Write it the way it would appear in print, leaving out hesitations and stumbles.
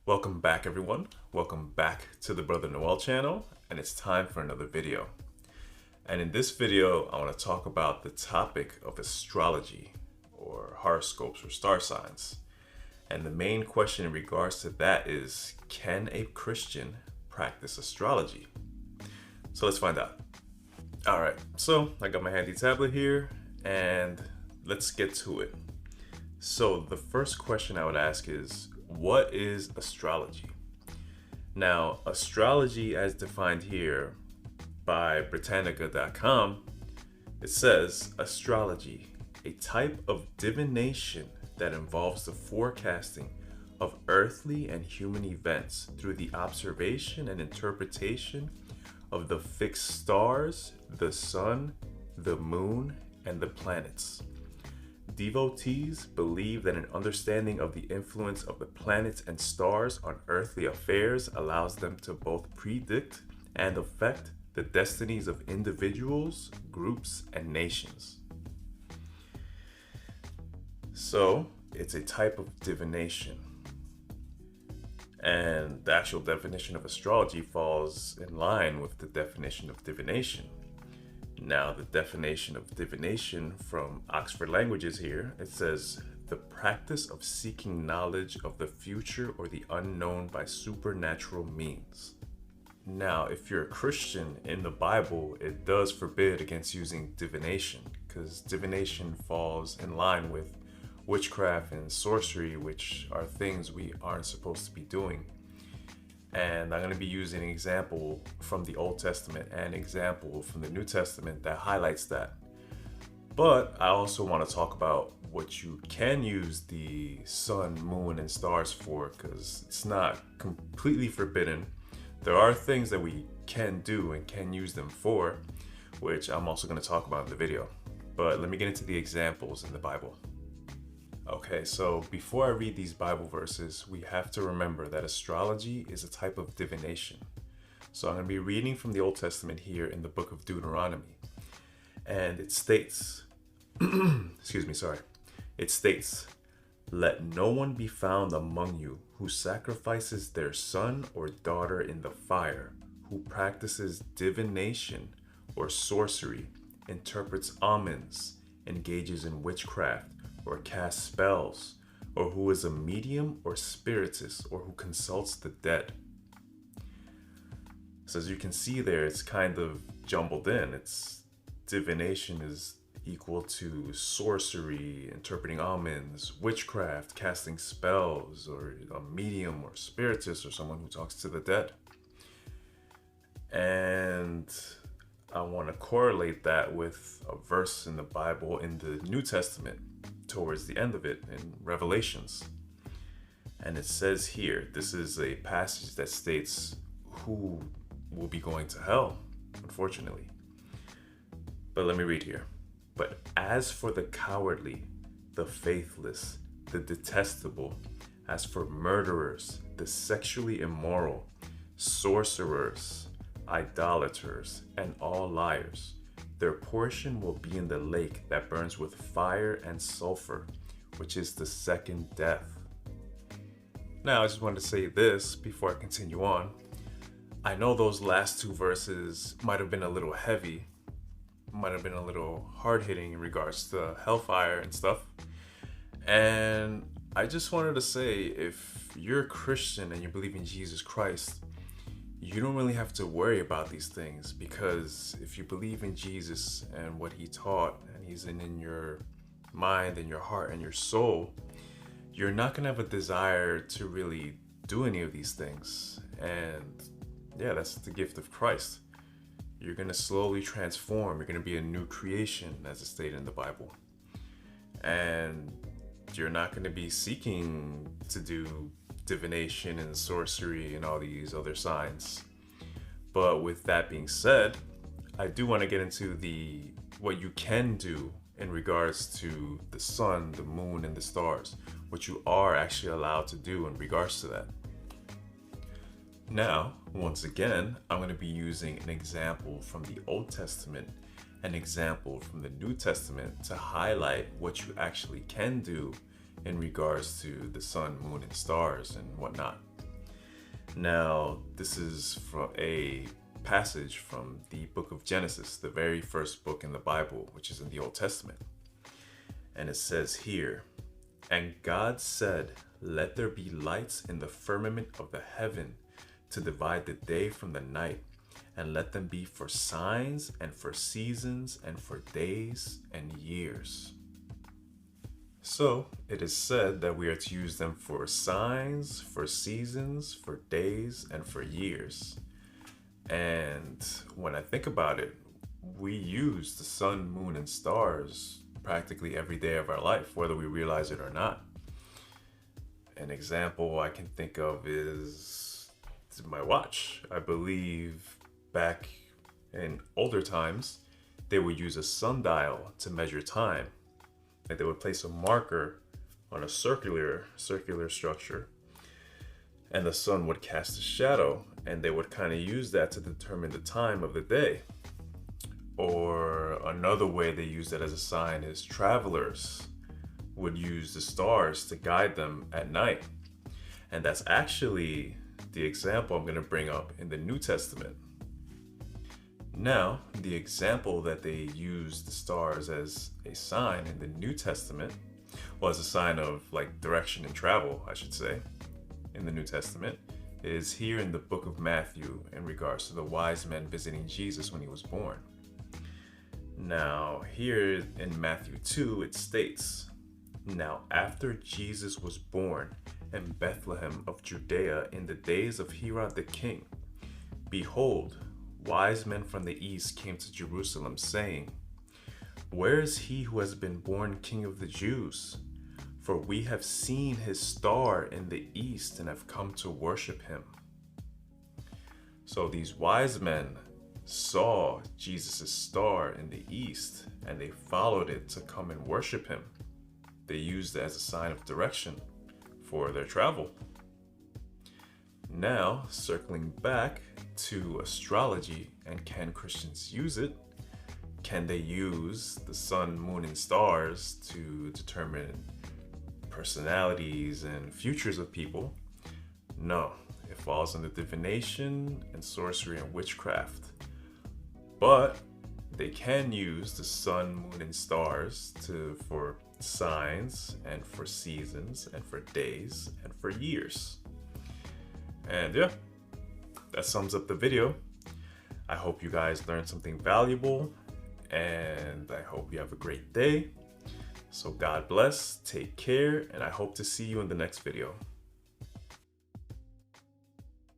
Welcome back, everyone. Welcome back to the Brother Noel channel, and it's time for another video. And in this video, I want to talk about the topic of astrology, or horoscopes, or star signs. And the main question in regards to that is, can a Christian practice astrology? So let's find out. All right, so I got my handy tablet here, and let's get to it. So the first question I would ask is, what is astrology? Now, astrology as defined here by Britannica.com, it says astrology, a type of divination that involves the forecasting of earthly and human events through the observation and interpretation of the fixed stars, the sun, the moon, and the planets. Devotees believe that an understanding of the influence of the planets and stars on earthly affairs allows them to both predict and affect the destinies of individuals, groups, and nations. So, it's a type of divination. And the actual definition of astrology falls in line with the definition of divination. Now, the definition of divination from Oxford Languages here, it says, the practice of seeking knowledge of the future or the unknown by supernatural means. Now, if you're a Christian, in the Bible, it does forbid against using divination, because divination falls in line with witchcraft and sorcery, which are things we aren't supposed to be doing. And I'm going to be using an example from the Old Testament and an example from the New Testament that highlights that. But I also want to talk about what you can use the sun, moon, and stars for, because it's not completely forbidden. There are things that we can do and can use them for, which I'm also going to talk about in the video. But let me get into the examples in the Bible. Okay, so before I read these Bible verses, we have to remember that astrology is a type of divination. So I'm going to be reading from the Old Testament here in the book of Deuteronomy. And it states, it states, let no one be found among you who sacrifices their son or daughter in the fire, who practices divination or sorcery, interprets omens, engages in witchcraft, or casts spells, or who is a medium or spiritist, or who consults the dead. So as you can see there, it's kind of jumbled in. It's divination is equal to sorcery, interpreting omens, witchcraft, casting spells, or a medium or spiritist, or someone who talks to the dead. And I want to correlate that with a verse in the Bible in the New Testament, towards the end of it in Revelations. And it says here, this is a passage that states who will be going to hell, unfortunately. But let me read here. But as for the cowardly, the faithless, the detestable, as for murderers, the sexually immoral, sorcerers, idolaters, and all liars, their portion will be in the lake that burns with fire and sulfur, which is the second death. Now, I just wanted to say this before I continue on. I know those last two verses might have been a little heavy, might have been a little hard-hitting in regards to hellfire and stuff. And I just wanted to say, if you're a Christian and you believe in Jesus Christ, you don't really have to worry about these things, because if you believe in Jesus and what he taught, and he's in your mind and your heart and your soul, you're not going to have a desire to really do any of these things. And yeah, that's the gift of Christ. You're going to slowly transform. You're going to be a new creation, as it's stated in the Bible. And you're not going to be seeking to do divination and sorcery and all these other signs. But with that being said, I do want to get into what you can do in regards to the sun, the moon, and the stars, what you are actually allowed to do in regards to that. Now, once again, I'm going to be using an example from the Old Testament, an example from the New Testament, to highlight what you actually can do in regards to the sun, moon, and stars and whatnot. Now, this is from a passage from the book of Genesis, the very first book in the Bible, which is in the Old Testament. And it says here, "And God said, let there be lights in the firmament of the heaven to divide the day from the night, and let them be for signs and for seasons and for days and years." So it is said that we are to use them for signs, for seasons, for days, and for years. And when I think about it, we use the sun, moon, and stars practically every day of our life, whether we realize it or not. An example I can think of is my watch. I believe back in older times, they would use a sundial to measure time. Like they would place a marker on a circular structure, and the sun would cast a shadow, and they would kind of use that to determine the time of the day. Or another way they use that as a sign is travelers would use the stars to guide them at night. And that's actually the example I'm going to bring up in the New Testament. Now, the example that they use the stars as a sign in the New Testament, well, as a sign of like direction and travel, I should say, in the New Testament, is here in the book of Matthew in regards to the wise men visiting Jesus when he was born. Now, here in Matthew 2, it states, "Now after Jesus was born in Bethlehem of Judea in the days of Herod the king, behold, wise men from the east came to Jerusalem, saying, Where is he who has been born King of the Jews? For we have seen his star in the east and have come to worship him." So these wise men saw Jesus' star in the east and they followed it to come and worship him. They used it as a sign of direction for their travel. Now, circling back to astrology, and can Christians use it? Can they use the sun, moon, and stars to determine personalities and futures of people? No, it falls under divination and sorcery and witchcraft. But they can use the sun, moon, and stars for signs and for seasons and for days and for years. And yeah, that sums up the video. I hope you guys learned something valuable, and I hope you have a great day. So God bless, take care, and I hope to see you in the next video.